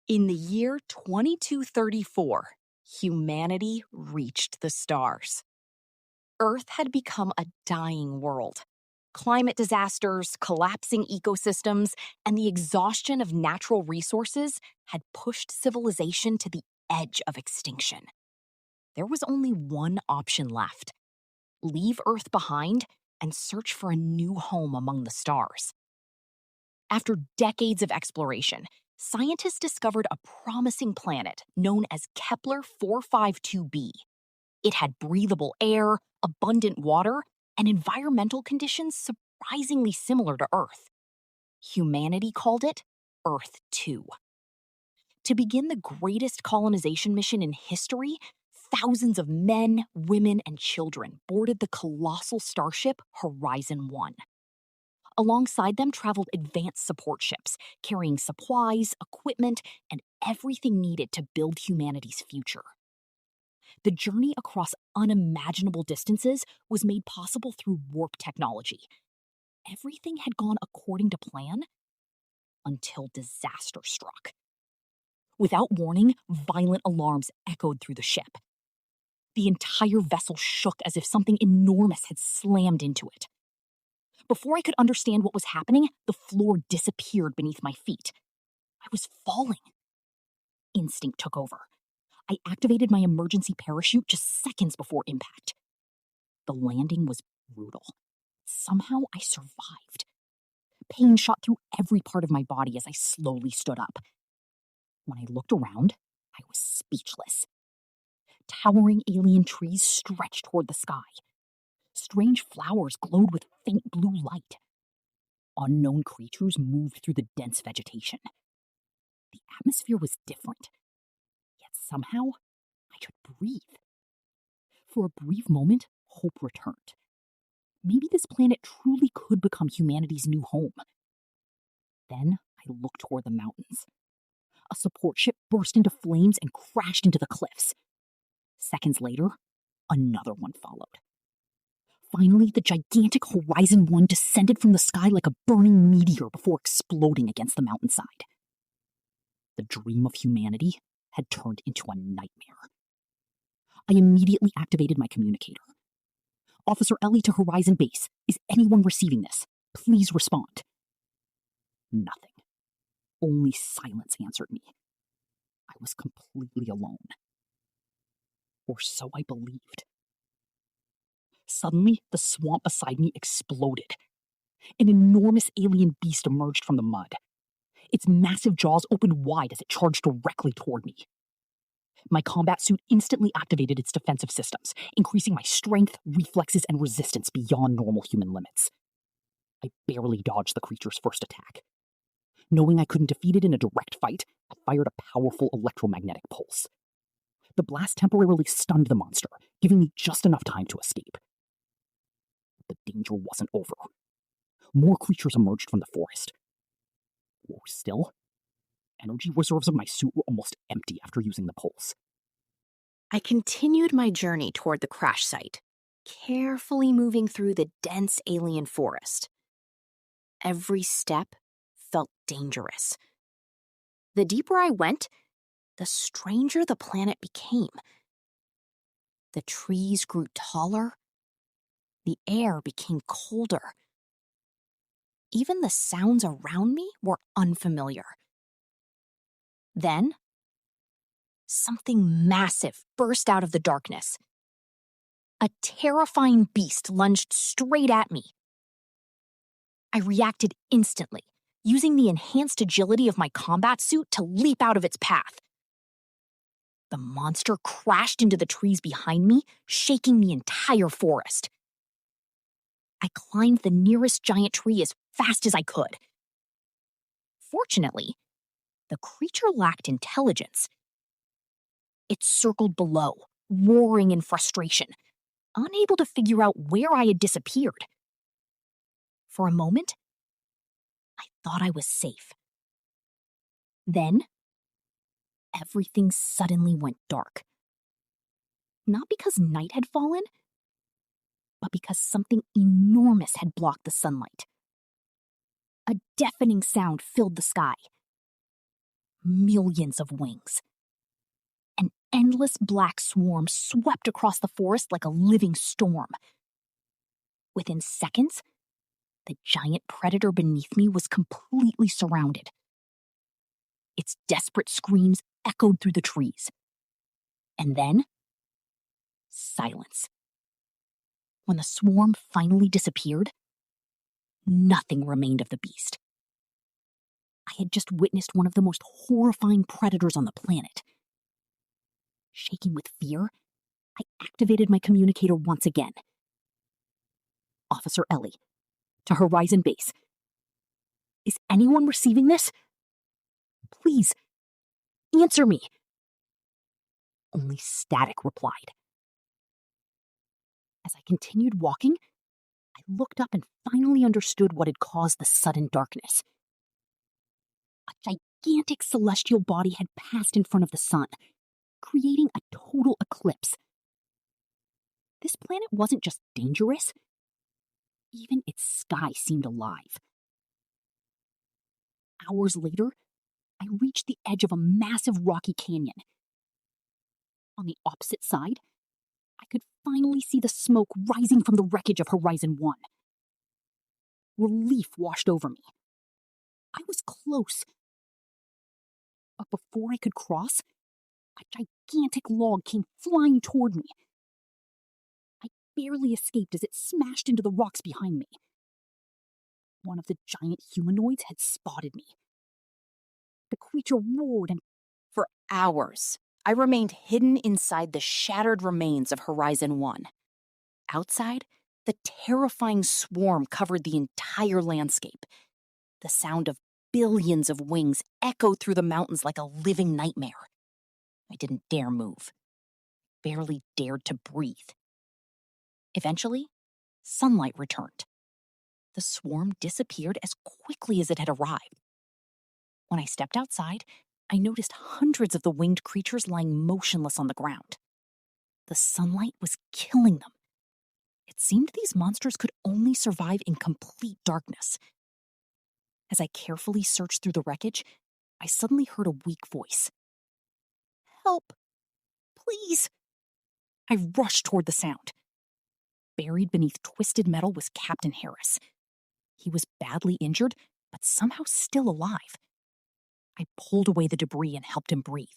In the year 2234, humanity reached the stars. Earth had become a dying world. Climate disasters, collapsing ecosystems, and the exhaustion of natural resources had pushed civilization to the edge of extinction. There was only one option left: leave Earth behind and search for a new home among the stars. After decades of exploration, scientists discovered a promising planet known as Kepler 452b. It had breathable air, abundant water, and environmental conditions surprisingly similar to Earth. Humanity called it Earth 2. To begin the greatest colonization mission in history, thousands of men, women, and children boarded the colossal starship Horizon 1. Alongside them traveled advanced support ships, carrying supplies, equipment, and everything needed to build humanity's future. The journey across unimaginable distances was made possible through warp technology. Everything had gone according to plan until disaster struck. Without warning, violent alarms echoed through the ship. The entire vessel shook as if something enormous had slammed into it. Before I could understand what was happening, the floor disappeared beneath my feet. I was falling. Instinct took over. I activated my emergency parachute just seconds before impact. The landing was brutal. Somehow I survived. Pain shot through every part of my body as I slowly stood up. When I looked around, I was speechless. Towering alien trees stretched toward the sky. Strange flowers glowed with faint blue light. Unknown creatures moved through the dense vegetation. The atmosphere was different, yet somehow I could breathe. For a brief moment, hope returned. Maybe this planet truly could become humanity's new home. Then I looked toward the mountains. A support ship burst into flames and crashed into the cliffs. Seconds later, another one followed. Finally, the gigantic Horizon 1 descended from the sky like a burning meteor before exploding against the mountainside. The dream of humanity had turned into a nightmare. I immediately activated my communicator. Officer Ellie to Horizon Base. Is anyone receiving this? Please respond. Nothing. Only silence answered me. I was completely alone. Or so I believed. Suddenly, the swamp beside me exploded. An enormous alien beast emerged from the mud. Its massive jaws opened wide as it charged directly toward me. My combat suit instantly activated its defensive systems, increasing my strength, reflexes, and resistance beyond normal human limits. I barely dodged the creature's first attack. Knowing I couldn't defeat it in a direct fight, I fired a powerful electromagnetic pulse. The blast temporarily stunned the monster, giving me just enough time to escape. The danger wasn't over. More creatures emerged from the forest. Worse still, energy reserves of my suit were almost empty after using the pulse. I continued my journey toward the crash site, carefully moving through the dense alien forest. Every step felt dangerous. The deeper I went, the stranger the planet became. The trees grew taller. The air became colder. Even the sounds around me were unfamiliar. Then, something massive burst out of the darkness. A terrifying beast lunged straight at me. I reacted instantly, using the enhanced agility of my combat suit to leap out of its path. The monster crashed into the trees behind me, shaking the entire forest. I climbed the nearest giant tree as fast as I could. Fortunately, the creature lacked intelligence. It circled below, roaring in frustration, unable to figure out where I had disappeared. For a moment, I thought I was safe. Then, everything suddenly went dark. Not because night had fallen, but because something enormous had blocked the sunlight. A deafening sound filled the sky. millions of wings. An endless black swarm swept across the forest like a living storm. Within seconds, the giant predator beneath me was completely surrounded. Its desperate screams echoed through the trees. And then, silence. When the swarm finally disappeared, nothing remained of the beast. I had just witnessed one of the most horrifying predators on the planet. Shaking with fear, I activated my communicator once again. Officer Ellie, to Horizon Base. Is anyone receiving this? Please, answer me. Only static replied. As I continued walking, I looked up and finally understood what had caused the sudden darkness. A gigantic celestial body had passed in front of the sun, creating a total eclipse. This planet wasn't just dangerous, even its sky seemed alive. Hours later, I reached the edge of a massive rocky canyon. On the opposite side, I could finally see the smoke rising from the wreckage of Horizon 1. Relief washed over me. I was close. But before I could cross, a gigantic log came flying toward me. I barely escaped as it smashed into the rocks behind me. One of the giant humanoids had spotted me. The creature roared and for hours, I remained hidden inside the shattered remains of Horizon 1. Outside, the terrifying swarm covered the entire landscape. The sound of billions of wings echoed through the mountains like a living nightmare. I didn't dare move, barely dared to breathe. Eventually, sunlight returned. The swarm disappeared as quickly as it had arrived. When I stepped outside, I noticed hundreds of the winged creatures lying motionless on the ground. The sunlight was killing them. It seemed these monsters could only survive in complete darkness. As I carefully searched through the wreckage, I suddenly heard a weak voice. Help! Please! I rushed toward the sound. Buried beneath twisted metal was Captain Harris. He was badly injured, but somehow still alive. I pulled away the debris and helped him breathe.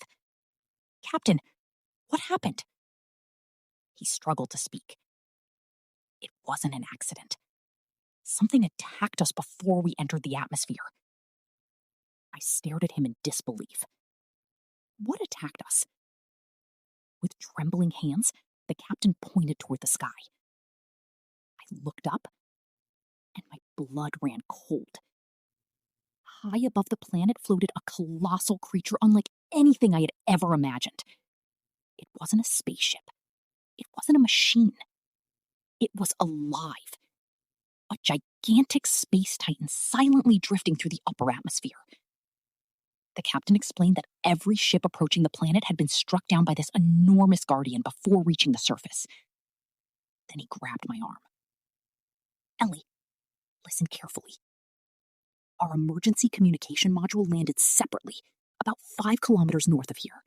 Captain, what happened? He struggled to speak. It wasn't an accident. Something attacked us before we entered the atmosphere. I stared at him in disbelief. What attacked us? With trembling hands, the captain pointed toward the sky. I looked up, and my blood ran cold. High above the planet floated a colossal creature unlike anything I had ever imagined. It wasn't a spaceship. It wasn't a machine. It was alive. A gigantic space titan silently drifting through the upper atmosphere. The captain explained that every ship approaching the planet had been struck down by this enormous guardian before reaching the surface. Then he grabbed my arm. Ellie, listen carefully. Our emergency communication module landed separately, about 5 kilometers north of here.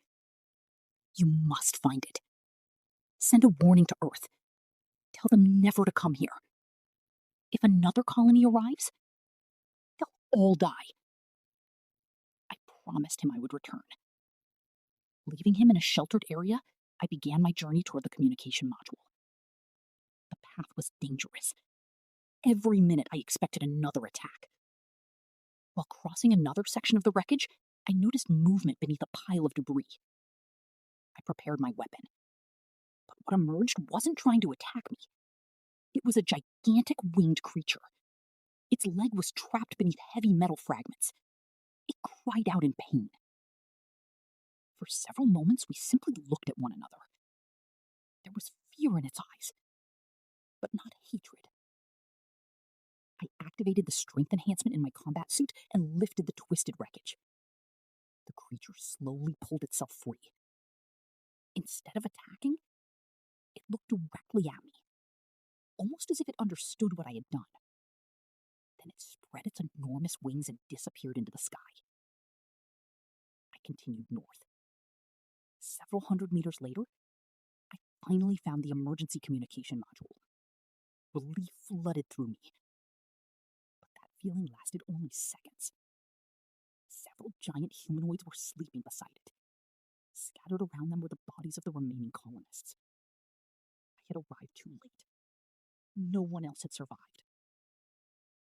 You must find it. Send a warning to Earth. Tell them never to come here. If another colony arrives, they'll all die. I promised him I would return. Leaving him in a sheltered area, I began my journey toward the communication module. The path was dangerous. Every minute I expected another attack. While crossing another section of the wreckage, I noticed movement beneath a pile of debris. I prepared my weapon. But what emerged wasn't trying to attack me. It was a gigantic winged creature. Its leg was trapped beneath heavy metal fragments. It cried out in pain. For several moments, we simply looked at one another. There was fear in its eyes, but not hatred. I activated the strength enhancement in my combat suit and lifted the twisted wreckage. The creature slowly pulled itself free. Instead of attacking, it looked directly at me, almost as if it understood what I had done. Then it spread its enormous wings and disappeared into the sky. I continued north. Several hundred meters later, I finally found the emergency communication module. Relief flooded through me. But that feeling lasted only seconds. Several giant humanoids were sleeping beside it. Scattered around them were the bodies of the remaining colonists. I had arrived too late. No one else had survived.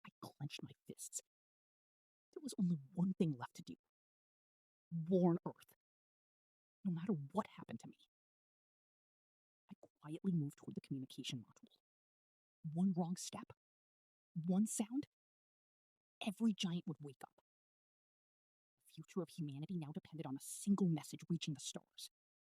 I clenched my fists. There was only one thing left to do. Warn Earth. No matter what happened to me. I quietly moved toward the communication module. One wrong step, one sound, every giant would wake up. The future of humanity now depended on a single message reaching the stars.